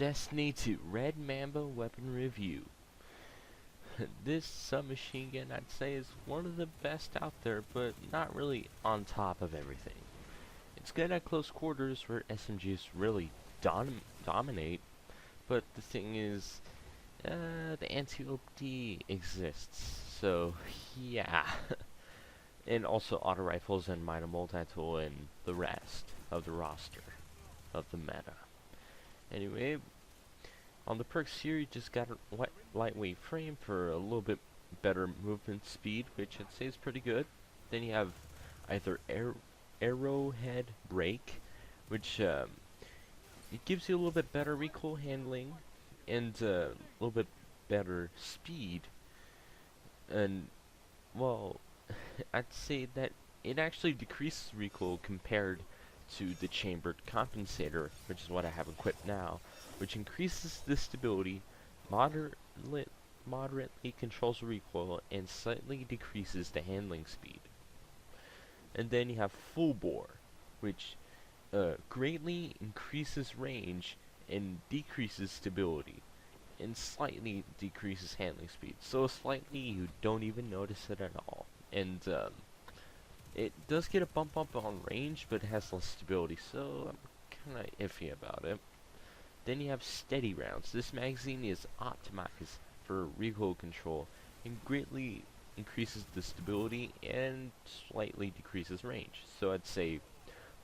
Destiny 2 Red Mamba weapon review. This submachine gun I'd say is one of the best out there, but not really on top of everything. It's good at close quarters where SMGs really dominate, but the thing is, the anti-OD exists, so yeah. And also auto rifles and MIDA multi-tool and the rest of the roster of the meta. Anyway, on the perks here, you just got a lightweight frame for a little bit better movement speed, which I'd say is pretty good. Then you have either arrowhead brake, which it gives you a little bit better recoil handling and a little bit better speed. And well, I'd say that it actually decreases recoil compared to the chambered compensator, which is what I have equipped now, which increases the stability, moderately controls the recoil, and slightly decreases the handling speed. And then you have full bore, which greatly increases range and decreases stability, and slightly decreases handling speed. So slightly, you don't even notice it at all. And it does get a bump up on range, but it has less stability, so I'm kinda iffy about it. Then you have steady rounds. This magazine is optimized for recoil control and greatly increases the stability and slightly decreases range. So I'd say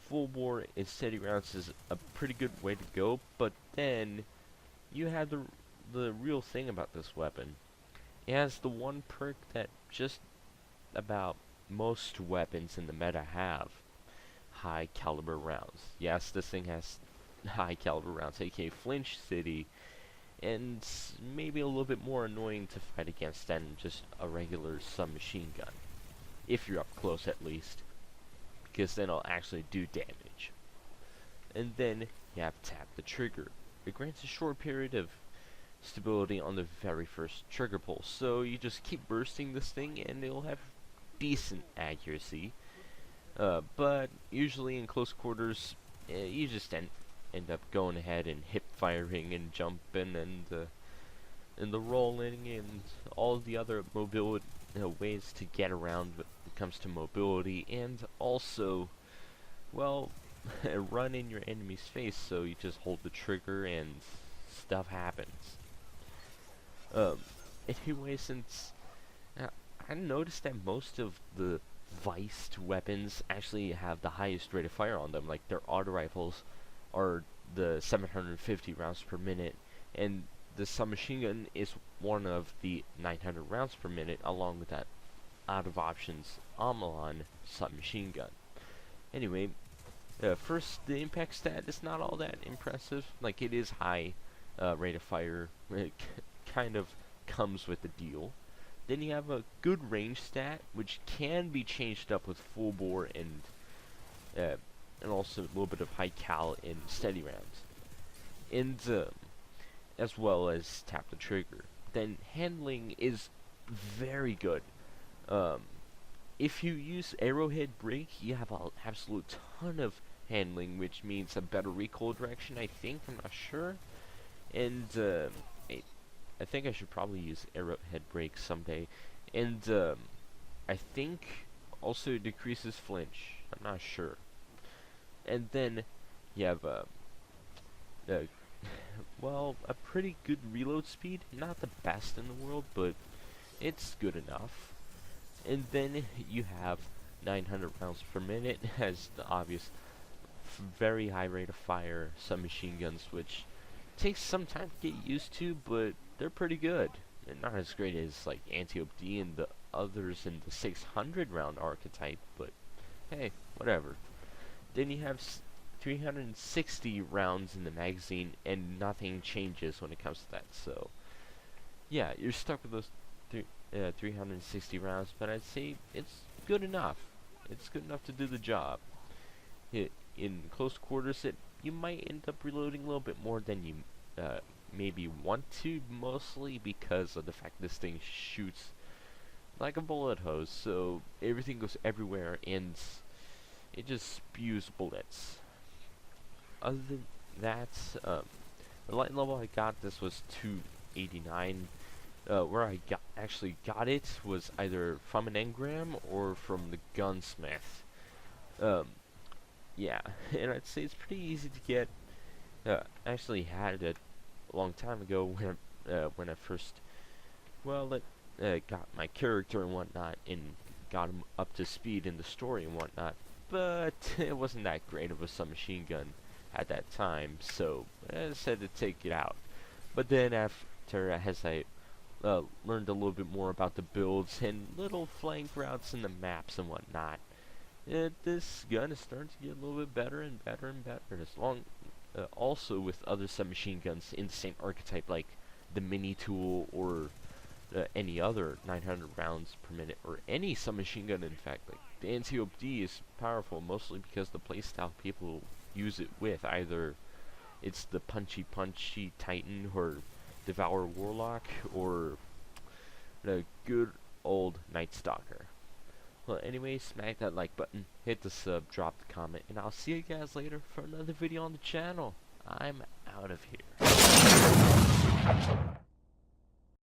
full bore and steady rounds is a pretty good way to go, but then you have the real thing about this weapon. It has the one perk that just about most weapons in the meta have: high caliber rounds. Yes, this thing has high caliber rounds, aka Flinch City, and maybe a little bit more annoying to fight against than just a regular submachine gun, if you're up close at least, because then it'll actually do damage. And then you have tap the trigger. It grants a short period of stability on the very first trigger pull, so you just keep bursting this thing and it'll have decent accuracy, but usually in close quarters you just end up going ahead and hip firing and jumping and the rolling and all the other mobility ways to get around when it comes to mobility, and also, well, run in your enemy's face, so you just hold the trigger and stuff happens. Anyway, since I noticed that most of the viced weapons actually have the highest rate of fire on them, like their auto rifles are the 750 rounds per minute, and the submachine gun is one of the 900 rounds per minute, along with that out of options Omlon submachine gun. Anyway, first, the impact stat is not all that impressive. Like, it is high rate of fire. It kind of comes with the deal. Then you have a good range stat, which can be changed up with full bore and also a little bit of high cal in steady rounds, and as well as tap the trigger. Then handling is very good. If you use arrowhead brake, you have an absolute ton of handling, which means a better recoil direction, I think. I'm not sure. And I think I should probably use arrowhead brake someday. And I think also it decreases flinch. I'm not sure. And then you have well, a pretty good reload speed. Not the best in the world, but it's good enough. And then you have 900 rounds per minute as the obvious very high rate of fire submachine guns, which takes some time to get used to, but they're pretty good. And not as great as like anti-OD and the others in the 600 round archetype, but hey, whatever. Then you have 360 rounds in the magazine, and nothing changes when it comes to that. So yeah, you're stuck with those 360 rounds, but I'd say it's good enough. It's good enough to do the job. In close quarters, you might end up reloading a little bit more than you maybe want to, mostly because of the fact this thing shoots like a bullet hose, so everything goes everywhere and it just spews bullets. Other than that, The light level I got this was 289. Where I actually got it was either from an engram or from the gunsmith. Yeah, and I'd say it's pretty easy to get. I actually had it a long time ago when I first, got my character and whatnot, and got him up to speed in the story and whatnot. But it wasn't that great of a submachine gun at that time, so I decided to take it out. But then after, as I learned a little bit more about the builds and little flank routes and the maps and whatnot, this gun is starting to get a little bit better and better and better. Also with other submachine guns in the same archetype, like the mini tool or any other 900 rounds per minute, or any submachine gun. In fact, like the NTOD is powerful mostly because the playstyle people use it with. Either it's the punchy Titan or Devour Warlock, or the good old Night Stalker. Well, anyway, smack that like button, hit the sub, drop the comment, and I'll see you guys later for another video on the channel. I'm out of here.